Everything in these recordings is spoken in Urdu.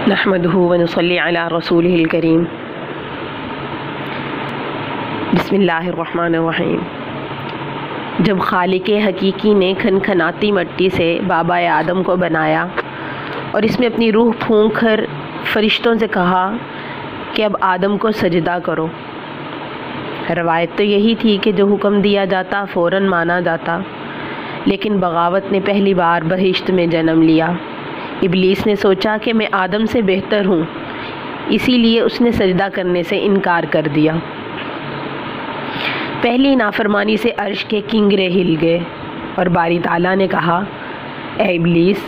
نحمده ونصلی علی رسولہ الکریم۔ بسم اللہ الرحمن الرحیم۔ جب خالق حقیقی نے کھنکھناتی مٹی سے بابا آدم کو بنایا اور اس میں اپنی روح پھونک کر فرشتوں سے کہا کہ اب آدم کو سجدہ کرو، روایت تو یہی تھی کہ جو حکم دیا جاتا فوراً مانا جاتا، لیکن بغاوت نے پہلی بار بہشت میں جنم لیا۔ ابلیس نے سوچا کہ میں آدم سے بہتر ہوں، اسی لیے اس نے سجدہ کرنے سے انکار کر دیا۔ پہلی نافرمانی سے عرش کے کنگرے ہل گئے اور باری تعالیٰ نے کہا، اے ابلیس،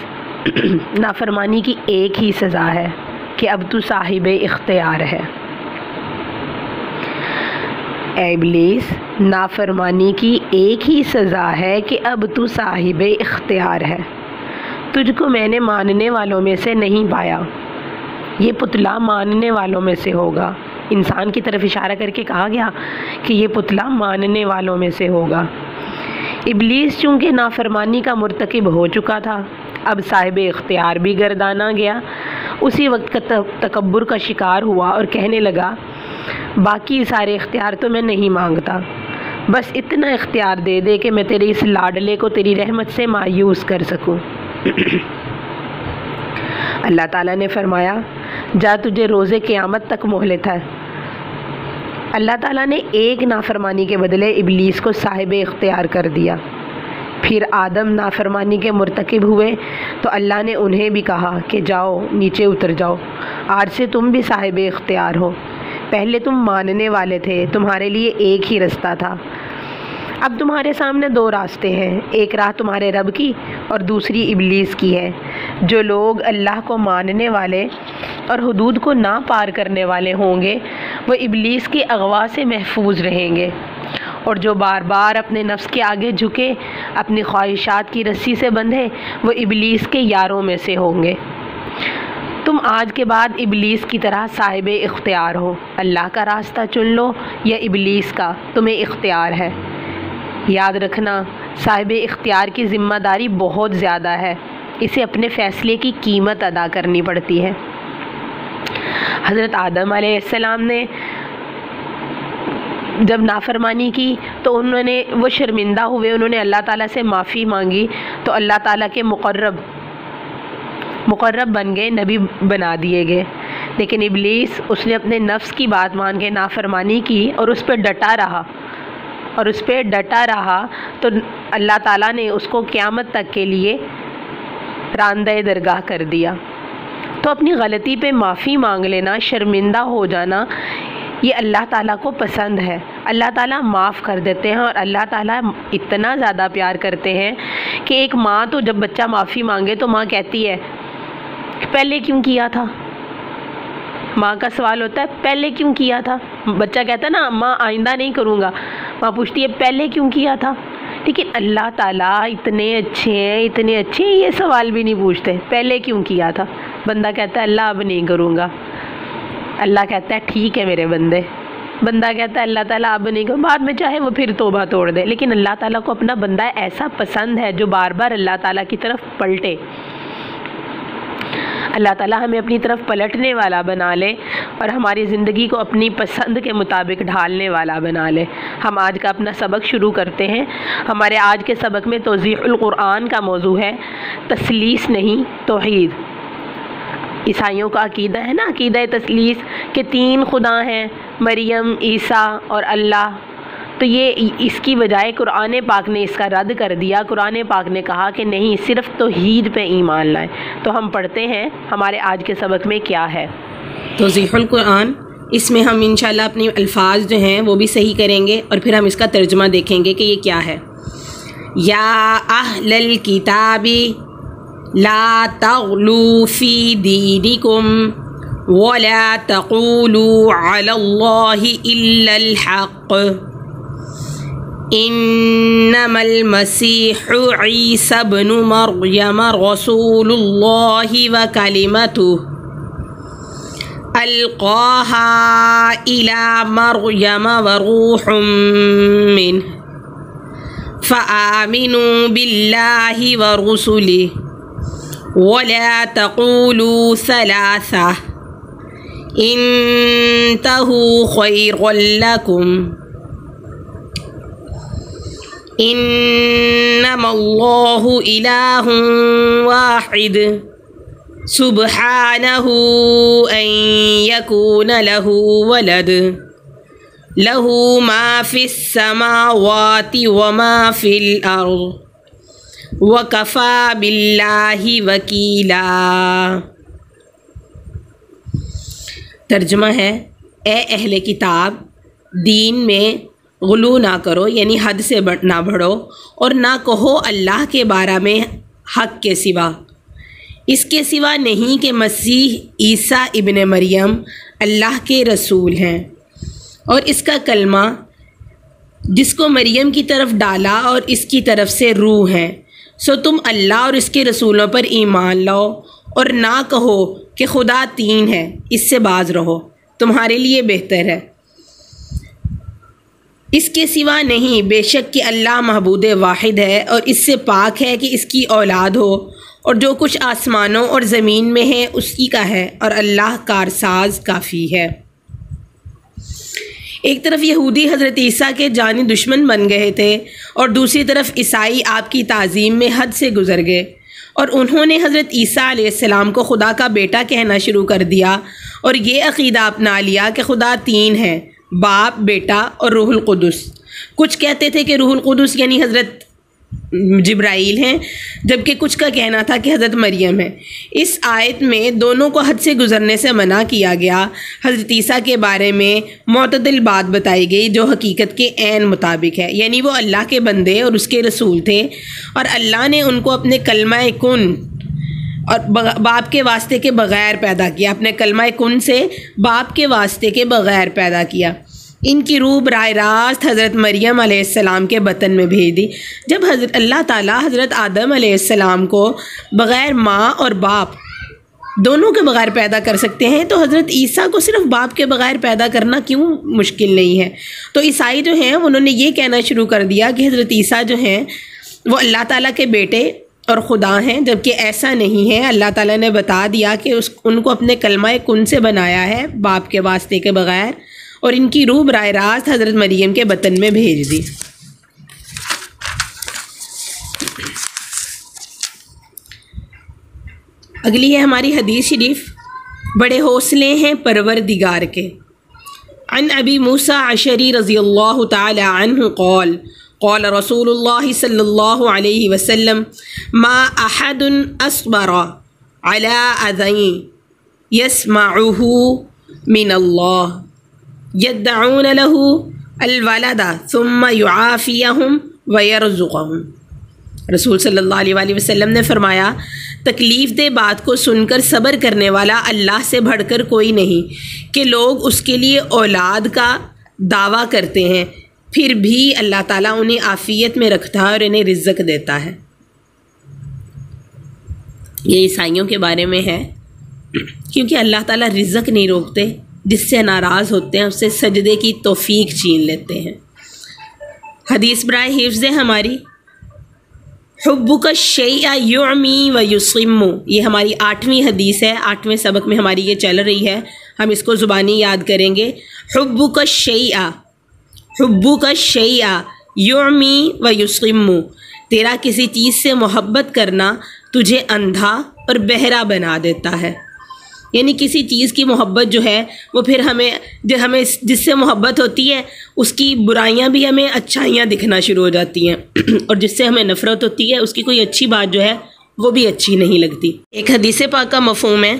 نافرمانی کی ایک ہی سزا ہے کہ اب تو صاحب اختیار ہے۔ اے ابلیس، نافرمانی کی ایک ہی سزا ہے کہ اب تو صاحب اختیار ہے۔ تجھ کو میں نے ماننے والوں میں سے نہیں پایا، یہ پتلا ماننے والوں میں سے ہوگا۔ انسان کی طرف اشارہ کر کے کہا گیا کہ یہ پتلا ماننے والوں میں سے ہوگا۔ ابلیس چونکہ نافرمانی کا مرتکب ہو چکا تھا، اب صاحب اختیار بھی گردانا گیا۔ اسی وقت تکبر کا شکار ہوا اور کہنے لگا، باقی سارے اختیار تو میں نہیں مانگتا، بس اتنا اختیار دے دے کہ میں تیرے اس لاڈلے کو تیری رحمت سے مایوس کر سکوں۔ اللہ تعالیٰ نے فرمایا، جا تجھے روز قیامت تک مہلت ہے۔ اللہ تعالیٰ نے ایک نافرمانی کے بدلے ابلیس کو صاحب اختیار کر دیا۔ پھر آدم نافرمانی کے مرتکب ہوئے تو اللہ نے انہیں بھی کہا کہ جاؤ نیچے اتر جاؤ، آج سے تم بھی صاحب اختیار ہو۔ پہلے تم ماننے والے تھے، تمہارے لیے ایک ہی رستہ تھا، اب تمہارے سامنے دو راستے ہیں، ایک راہ تمہارے رب کی اور دوسری ابلیس کی ہے۔ جو لوگ اللہ کو ماننے والے اور حدود کو نہ پار کرنے والے ہوں گے وہ ابلیس کے اغوا سے محفوظ رہیں گے، اور جو بار بار اپنے نفس کے آگے جھکے اپنی خواہشات کی رسی سے بندھے وہ ابلیس کے یاروں میں سے ہوں گے۔ تم آج کے بعد ابلیس کی طرح صاحب اختیار ہو، اللہ کا راستہ چن لو یا ابلیس کا، تمہیں اختیار ہے۔ یاد رکھنا، صاحب اختیار کی ذمہ داری بہت زیادہ ہے، اسے اپنے فیصلے کی قیمت ادا کرنی پڑتی ہے۔ حضرت آدم علیہ السلام نے جب نافرمانی کی تو وہ شرمندہ ہوئے، انہوں نے اللہ تعالیٰ سے معافی مانگی تو اللہ تعالیٰ کے مقرب بن گئے، نبی بنا دیے گئے۔ لیکن ابلیس، اس نے اپنے نفس کی بات مان کے نافرمانی کی اور اس پہ ڈٹا رہا تو اللہ تعالیٰ نے اس کو قیامت تک کے لیے راندہ درگاہ کر دیا۔ تو اپنی غلطی پہ معافی مانگ لینا، شرمندہ ہو جانا، یہ اللہ تعالیٰ کو پسند ہے۔ اللہ تعالیٰ معاف کر دیتے ہیں، اور اللہ تعالیٰ اتنا زیادہ پیار کرتے ہیں کہ ایک ماں تو جب بچہ معافی مانگے تو ماں کہتی ہے پہلے کیوں کیا تھا؟ ماں کا سوال ہوتا ہے پہلے کیوں کیا تھا؟ بچہ کہتا ہے نا ماں آئندہ نہیں کروں گا، ماں پوچھتی ہے پہلے کیوں کیا تھا؟ لیکن اللہ تعالیٰ اتنے اچھے ہیں، یہ سوال بھی نہیں پوچھتے پہلے کیوں کیا تھا۔ بندہ کہتا ہے اللہ اب نہیں کروں گا، اللہ کہتا ہے ٹھیک ہے میرے بندے۔ بندہ کہتا ہے اللہ تعالیٰ اب نہیں کروں، بعد میں چاہے وہ پھر توبہ توڑ دے، لیکن اللہ تعالیٰ کو اپنا بندہ ایسا پسند ہے جو بار بار اللہ تعالیٰ کی طرف پلٹے۔ اللہ تعالیٰ ہمیں اپنی طرف پلٹنے والا بنا لے اور ہماری زندگی کو اپنی پسند کے مطابق ڈھالنے والا بنا لے۔ ہم آج کا اپنا سبق شروع کرتے ہیں۔ ہمارے آج کے سبق میں توضیح القرآن کا موضوع ہے، تثلیث نہیں توحید۔ عیسائیوں کا عقیدہ ہے نا، عقیدہ تثلیث، کہ تین خدا ہیں، مریم، عیسیٰ اور اللہ۔ تو یہ اس کی بجائے قرآن پاک نے اس کا رد کر دیا۔ قرآن پاک نے کہا کہ نہیں، صرف توحید پہ ایمان لائیں۔ تو ہم پڑھتے ہیں ہمارے آج کے سبق میں کیا ہے۔ توضیح القرآن، اس میں ہم انشاءاللہ اپنے الفاظ جو ہیں وہ بھی صحیح کریں گے اور پھر ہم اس کا ترجمہ دیکھیں گے کہ یہ کیا ہے۔ یا اہل الکتاب لا تغلوا فی دینکم ولا تقولوا علی اللہ الا الحق انما المسیح عیسی ابن مریم رسول اللہ وکلمتہ القاها الى مریم وروح منہ فآمنوا باللہ ورسلہ وَلَا تَقُولُوا ثَلَاثَةٌ انتهوا خيرا لكم انما الله اله واحد سبحانه ان يكون له ولد له ما في السماوات وما في الارض وكفى بالله وكيلا۔ ترجمہ ہے، اے اہل کتاب، دین میں غلو نہ کرو، یعنی حد سے نہ بڑھو، اور نہ کہو اللہ کے بارے میں حق کے سوا، اس کے سوا نہیں کہ مسیح عیسیٰ ابن مریم اللہ کے رسول ہیں، اور اس کا کلمہ جس کو مریم کی طرف ڈالا اور اس کی طرف سے روح ہے، سو تم اللہ اور اس کے رسولوں پر ایمان لاؤ، اور نہ کہو کہ خدا تین ہے، اس سے باز رہو، تمہارے لیے بہتر ہے۔ اس کے سوا نہیں، بے شک کہ اللہ معبود واحد ہے، اور اس سے پاک ہے کہ اس کی اولاد ہو، اور جو کچھ آسمانوں اور زمین میں ہے اسی کا ہے، اور اللہ کارساز کافی ہے۔ ایک طرف یہودی حضرت عیسیٰ کے جانی دشمن بن گئے تھے، اور دوسری طرف عیسائی آپ کی تعظیم میں حد سے گزر گئے، اور انہوں نے حضرت عیسیٰ علیہ السلام کو خدا کا بیٹا کہنا شروع کر دیا، اور یہ عقیدہ اپنا لیا کہ خدا تین ہے، باپ، بیٹا اور روح القدس۔ کچھ کہتے تھے کہ روح القدس یعنی حضرت جبرائیل ہیں، جبکہ کچھ کا کہنا تھا کہ حضرت مریم ہے۔ اس آیت میں دونوں کو حد سے گزرنے سے منع کیا گیا۔ حضرت عیسیٰ کے بارے میں معتدل بات بتائی گئی جو حقیقت کے عین مطابق ہے، یعنی وہ اللہ کے بندے اور اس کے رسول تھے، اور اللہ نے ان کو اپنے کلمہ کن اور باپ کے واسطے کے بغیر پیدا کیا، اپنے کلمہ کن سے باپ کے واسطے کے بغیر پیدا کیا۔ ان کی روح براہ راست حضرت مریم علیہ السلام کے بطن میں بھیج دی۔ جب اللہ تعالیٰ حضرت آدم علیہ السلام کو بغیر ماں اور باپ دونوں کے بغیر پیدا کر سکتے ہیں، تو حضرت عیسیٰ کو صرف باپ کے بغیر پیدا کرنا کیوں مشکل نہیں ہے؟ تو عیسائی جو ہیں انہوں نے یہ کہنا شروع کر دیا کہ حضرت عیسیٰ جو ہیں وہ اللہ تعالیٰ کے بیٹے اور خدا ہیں، جبکہ ایسا نہیں ہے۔ اللہ تعالیٰ نے بتا دیا کہ ان کو اپنے کلمہ کن سے بنایا ہے، باپ کے واسطے کے بغیر، اور ان کی روح براہ راست حضرت مریم کے بطن میں بھیج دی۔ اگلی ہے ہماری حدیث شریف، بڑے حوصلے ہیں پروردگار کے۔ عن ابی موسیٰ اشعری رضی اللہ تعالی عنہ قال قال رسول اللہ صلی اللہ علیہ وسلم ما احد اصبر على اذى يسمعه من اللہ يدعون له الولد ثم يعافيهم ويرزقهم۔ رسول صلی اللہ علیہ وسلم نے فرمایا، تکلیف دہ بات کو سن کر صبر کرنے والا اللہ سے بڑھ کر کوئی نہیں کہ لوگ اس کے لیے اولاد کا دعویٰ کرتے ہیں، پھر بھی اللہ تعالیٰ انہیں عافیت میں رکھتا ہے اور انہیں رزق دیتا ہے۔ یہ عیسائیوں کے بارے میں ہے، کیونکہ اللہ تعالیٰ رزق نہیں روکتے، جس سے ناراض ہوتے ہیں اس سے سجدے کی توفیق چھین لیتے ہیں۔ حدیث برائے حفظ ہماری، حبک الشیء یعمی و یصم، یہ ہماری 8ویں حدیث ہے، 8ویں سبق میں ہماری یہ چل رہی ہے، ہم اس کو زبانی یاد کریں گے۔ حبک الشیء یعمی و یصم، تیرا کسی چیز سے محبت کرنا تجھے اندھا اور بہرا بنا دیتا ہے، یعنی کسی چیز کی محبت جو ہے وہ پھر ہمیں جس سے محبت ہوتی ہے اس کی برائیاں بھی ہمیں اچھائیاں دکھنا شروع ہو جاتی ہیں، اور جس سے ہمیں نفرت ہوتی ہے اس کی کوئی اچھی بات جو ہے وہ بھی اچھی نہیں لگتی۔ ایک حدیث پاک کا مفہوم ہے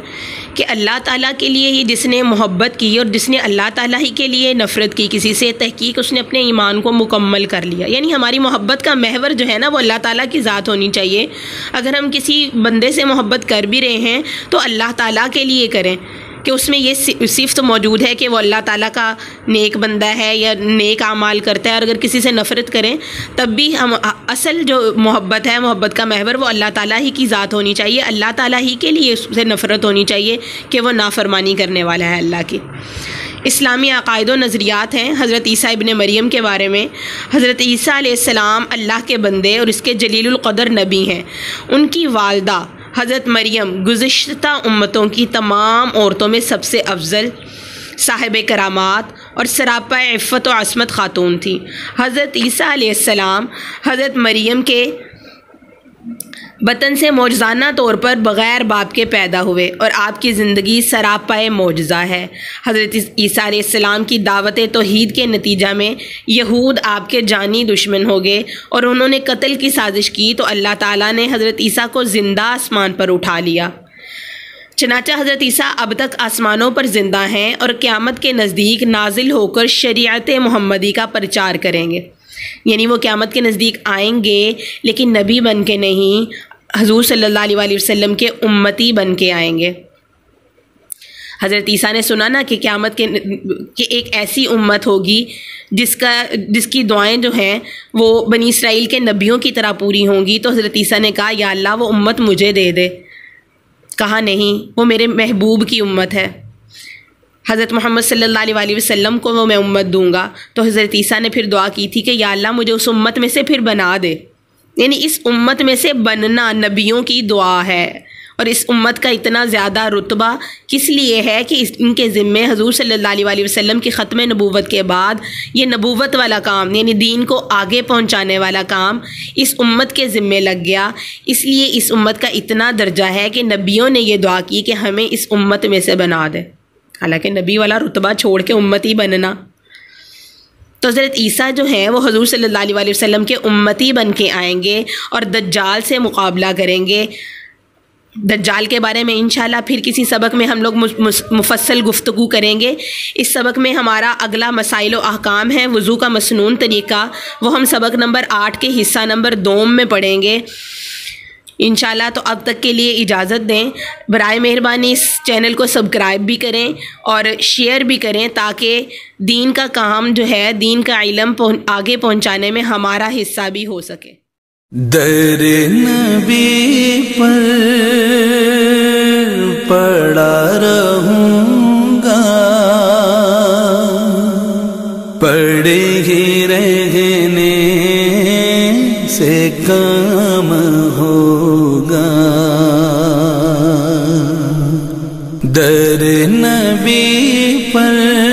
کہ اللہ تعالیٰ کے لیے ہی جس نے محبت کی اور جس نے اللہ تعالیٰ ہی کے لیے نفرت کی کسی سے، تحقیق اس نے اپنے ایمان کو مکمل کر لیا۔ یعنی ہماری محبت کا محور جو ہے نا وہ اللہ تعالیٰ کی ذات ہونی چاہیے۔ اگر ہم کسی بندے سے محبت کر بھی رہے ہیں تو اللہ تعالیٰ کے لیے کریں کہ اس میں یہ صفت موجود ہے کہ وہ اللہ تعالیٰ کا نیک بندہ ہے یا نیک اعمال کرتا ہے، اور اگر کسی سے نفرت کریں تب بھی ہم اصل جو محبت ہے، محبت کا محور وہ اللہ تعالیٰ ہی کی ذات ہونی چاہیے، اللہ تعالیٰ ہی کے لیے اس سے نفرت ہونی چاہیے کہ وہ نافرمانی کرنے والا ہے اللہ کی۔ اسلامی عقائد و نظریات ہیں حضرت عیسیٰ ابن مریم کے بارے میں۔ حضرت عیسیٰ علیہ السلام اللہ کے بندے اور اس کے جلیل القدر نبی ہیں۔ ان کی والدہ حضرت مریم گزشتہ امتوں کی تمام عورتوں میں سب سے افضل، صاحب کرامات اور سراپا عفت و عصمت خاتون تھی۔ حضرت عیسیٰ علیہ السلام حضرت مریم کے بطن سے معجزانہ طور پر بغیر باپ کے پیدا ہوئے اور آپ کی زندگی سراپا معجزہ ہے۔ حضرت عیسیٰ علیہ السلام کی دعوت توحید کے نتیجہ میں یہود آپ کے جانی دشمن ہو گئے اور انہوں نے قتل کی سازش کی، تو اللہ تعالیٰ نے حضرت عیسیٰ کو زندہ آسمان پر اٹھا لیا۔ چنانچہ حضرت عیسیٰ اب تک آسمانوں پر زندہ ہیں اور قیامت کے نزدیک نازل ہو کر شریعت محمدی کا پرچار کریں گے، یعنی وہ قیامت کے نزدیک آئیں گے لیکن نبی بن کے نہیں، حضور صلی اللہ علیہ وسلم کے امتی بن کے آئیں گے۔ حضرت عیسیٰ نے سنا نا کہ قیامت کہ ایک ایسی امت ہوگی جس کی دعائیں جو ہیں وہ بنی اسرائیل کے نبیوں کی طرح پوری ہوں گی، تو حضرت عیسیٰ نے کہا یا اللہ وہ امت مجھے دے دے۔ کہا نہیں، وہ میرے محبوب کی امت ہے، حضرت محمد صلی اللہ علیہ وسلم کو وہ میں امت دوں گا۔ تو حضرت عیسیٰ نے پھر دعا کی تھی کہ یا اللہ مجھے اس امت میں سے پھر بنا دے، یعنی اس امت میں سے بننا نبیوں کی دعا ہے۔ اور اس امت کا اتنا زیادہ رتبہ کس لیے ہے کہ ان کے ذمے حضور صلی اللہ علیہ وسلم کی ختم نبوت کے بعد یہ نبوت والا کام، یعنی دین کو آگے پہنچانے والا کام اس امت کے ذمے لگ گیا۔ اس لیے اس امت کا اتنا درجہ ہے کہ نبیوں نے یہ دعا کی کہ ہمیں اس امت میں سے بنا دے، حالانکہ نبی والا رتبہ چھوڑ کے امتی بننا۔ تو حضرت عیسیٰ جو ہیں وہ حضور صلی اللہ علیہ وسلم کے امتی بن کے آئیں گے اور دجال سے مقابلہ کریں گے۔ دجال کے بارے میں انشاءاللہ پھر کسی سبق میں ہم لوگ مفصل گفتگو کریں گے۔ اس سبق میں ہمارا اگلا مسائل و احکام ہے وضو کا مسنون طریقہ، وہ ہم سبق نمبر 8 کے حصہ نمبر 2 میں پڑھیں گے انشاءاللہ۔ تو اب تک کے لیے اجازت دیں، برائے مہربانی اس چینل کو سبسکرائب بھی کریں اور شیئر بھی کریں تاکہ دین کا کام جو ہے، دین کا علم آگے پہنچانے میں ہمارا حصہ بھی ہو سکے۔ در نبی پر پڑا رہوں گا، پڑے ہی رہنے سے کام ہوگا۔ در نبی پر